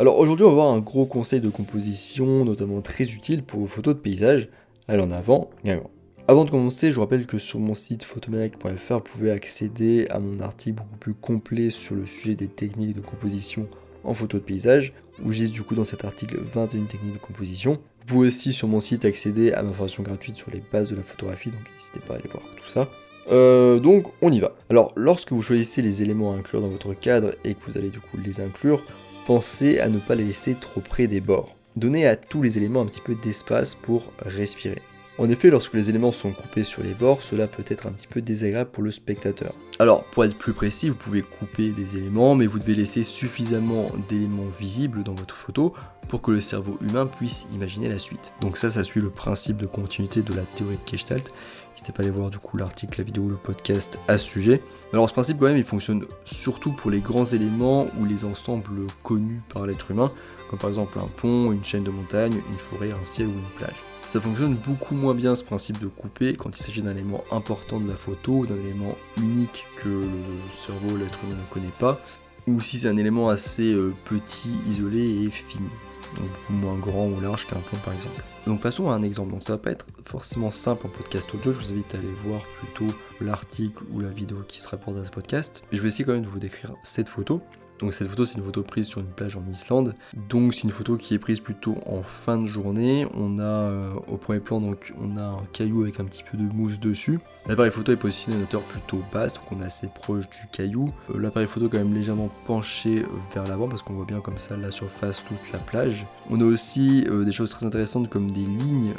Alors aujourd'hui, on va voir un gros conseil de composition, notamment très utile pour vos photos de paysage. Allez en avant, bien grand. Avant de commencer, je vous rappelle que sur mon site photomaniac.fr, vous pouvez accéder à mon article beaucoup plus complet sur le sujet des techniques de composition en photo de paysage, où j'ai du coup dans cet article 21 techniques de composition. Vous pouvez aussi sur mon site accéder à ma formation gratuite sur les bases de la photographie, donc n'hésitez pas à aller voir tout ça. Donc on y va. Alors lorsque vous choisissez les éléments à inclure dans votre cadre et que vous allez du coup les inclure, pensez à ne pas les laisser trop près des bords. Donnez à tous les éléments un petit peu d'espace pour respirer. En effet, lorsque les éléments sont coupés sur les bords, cela peut être un petit peu désagréable pour le spectateur. Alors, pour être plus précis, vous pouvez couper des éléments, mais vous devez laisser suffisamment d'éléments visibles dans votre photo pour que le cerveau humain puisse imaginer la suite. Donc ça suit le principe de continuité de la théorie de Gestalt. N'hésitez pas à aller voir du coup l'article, la vidéo, le podcast à ce sujet. Alors ce principe quand même, il fonctionne surtout pour les grands éléments ou les ensembles connus par l'être humain, comme par exemple un pont, une chaîne de montagne, une forêt, un ciel ou une plage. Ça fonctionne beaucoup moins bien ce principe de couper quand il s'agit d'un élément important de la photo ou d'un élément unique que le cerveau, l'être humain ne connaît pas, ou si c'est un élément assez petit, isolé et fini. Donc beaucoup moins grand ou large qu'un pont par exemple. Donc passons à un exemple. Donc ça va pas être forcément simple en podcast audio, je vous invite à aller voir plutôt l'article ou la vidéo qui se rapporte à ce podcast. Mais je vais essayer quand même de vous décrire cette photo. Donc cette photo, c'est une photo prise sur une plage en Islande. Donc c'est une photo qui est prise plutôt en fin de journée. On a au premier plan, donc on a un caillou avec un petit peu de mousse dessus. L'appareil photo est positionné à une hauteur plutôt basse, donc on est assez proche du caillou. L'appareil photo est quand même légèrement penché vers l'avant parce qu'on voit bien comme ça la surface, toute la plage. On a aussi des choses très intéressantes comme des lignes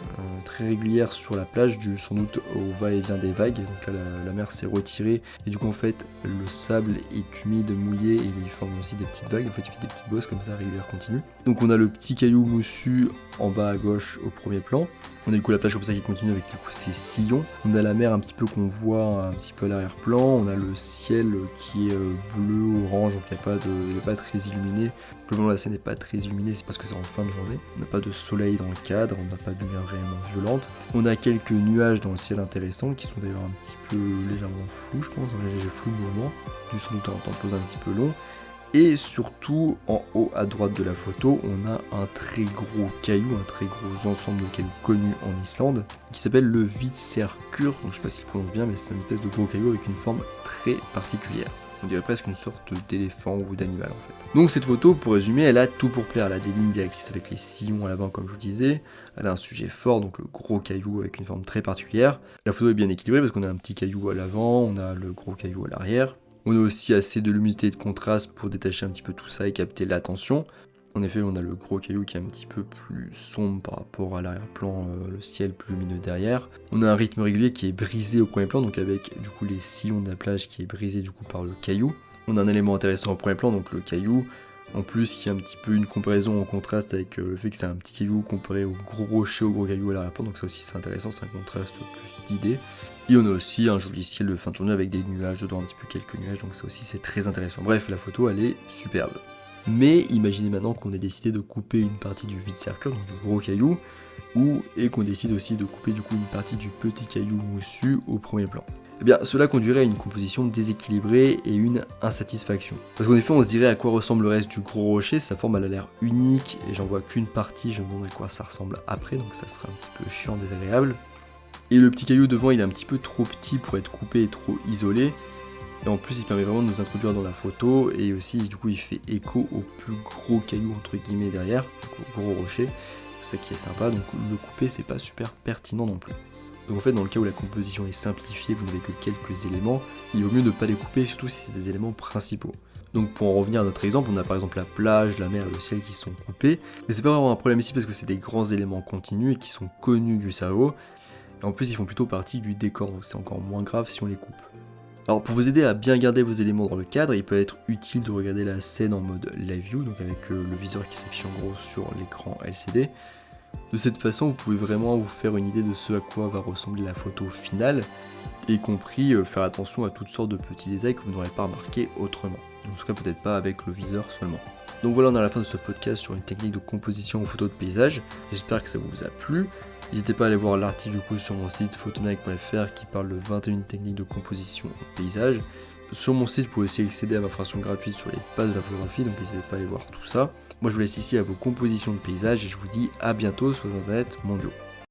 très régulières sur la plage, dû sans doute au va-et-vient des vagues. Donc là la mer s'est retirée et du coup en fait le sable est humide, mouillé et il forme aussi des petites vagues. En fait il fait des petites bosses comme ça régulières continues. Donc on a le petit caillou moussu en bas à gauche au premier plan. On a du coup la plage comme ça qui continue avec du coup ses sillons. On a la mer un petit peu qu'on voit un petit peu à l'arrière-plan. On a le ciel qui est bleu, orange, donc il n'est pas très illuminé. Globalement la scène n'est pas très illuminée, c'est parce que c'est en fin de journée. On n'a pas de soleil dans le cadre, on n'a pas de lumière réellement violente. On a quelques nuages dans le ciel intéressants qui sont d'ailleurs un petit peu légèrement flous, je pense, j'ai flou le moment, dû sans doute à un temps de pause un petit peu long. Et surtout, en haut à droite de la photo, on a un très gros caillou, un très gros ensemble de cailloux connu en Islande, qui s'appelle le Vitserkur. Donc je sais pas s'il prononce bien, mais c'est une espèce de gros caillou avec une forme très particulière. On dirait presque une sorte d'éléphant ou d'animal en fait. Donc cette photo, pour résumer, elle a tout pour plaire. Elle a des lignes directrices avec les sillons à l'avant comme je vous disais. Elle a un sujet fort, donc le gros caillou avec une forme très particulière. La photo est bien équilibrée parce qu'on a un petit caillou à l'avant, on a le gros caillou à l'arrière. On a aussi assez de luminosité et de contraste pour détacher un petit peu tout ça et capter l'attention. En effet, on a le gros caillou qui est un petit peu plus sombre par rapport à l'arrière-plan, le ciel plus lumineux derrière. On a un rythme régulier qui est brisé au premier plan, donc avec du coup les sillons de la plage qui est brisé du coup par le caillou. On a un élément intéressant au premier plan, donc le caillou, en plus qui est un petit peu une comparaison en contraste avec le fait que c'est un petit caillou comparé au gros rocher, au gros caillou à l'arrière-plan, donc ça aussi c'est intéressant, c'est un contraste plus d'idées. Et on a aussi un joli ciel de fin de journée avec des nuages dedans, un petit peu quelques nuages, donc ça aussi c'est très intéressant. Bref, la photo elle est superbe. Mais imaginez maintenant qu'on ait décidé de couper une partie du Vitserkur, donc du gros caillou, et qu'on décide aussi de couper du coup une partie du petit caillou moussu au premier plan. Eh bien, cela conduirait à une composition déséquilibrée et une insatisfaction. Parce qu'en effet, on se dirait à quoi ressemble le reste du gros rocher, sa forme elle a l'air unique, et j'en vois qu'une partie, je me demande à quoi ça ressemble après, donc ça sera un petit peu chiant, désagréable. Et le petit caillou devant, il est un petit peu trop petit pour être coupé et trop isolé. Et en plus, il permet vraiment de nous introduire dans la photo. Et aussi, du coup, il fait écho au plus gros caillou, entre guillemets, derrière, donc au gros rocher. C'est ça qui est sympa. Donc le couper, c'est pas super pertinent non plus. Donc en fait, dans le cas où la composition est simplifiée, vous n'avez que quelques éléments, il vaut mieux ne pas les couper, surtout si c'est des éléments principaux. Donc pour en revenir à notre exemple, on a par exemple la plage, la mer et le ciel qui sont coupés. Mais c'est pas vraiment un problème ici parce que c'est des grands éléments continus et qui sont connus du cerveau. Et en plus, ils font plutôt partie du décor, donc c'est encore moins grave si on les coupe. Alors pour vous aider à bien garder vos éléments dans le cadre, il peut être utile de regarder la scène en mode live view, donc avec le viseur qui s'affiche en gros sur l'écran LCD. De cette façon, vous pouvez vraiment vous faire une idée de ce à quoi va ressembler la photo finale, y compris faire attention à toutes sortes de petits détails que vous n'aurez pas remarqué autrement. En tout cas, peut-être pas avec le viseur seulement. Donc voilà, on est à la fin de ce podcast sur une technique de composition aux photos de paysage. J'espère que ça vous a plu. N'hésitez pas à aller voir l'article du coup sur mon site photomaniac.fr qui parle de 21 techniques de composition au paysage. Sur mon site, vous pouvez aussi accéder à ma formation gratuite sur les bases de la photographie, donc n'hésitez pas à aller voir tout ça. Moi je vous laisse ici à vos compositions de paysages et je vous dis à bientôt sur les internets mondiaux.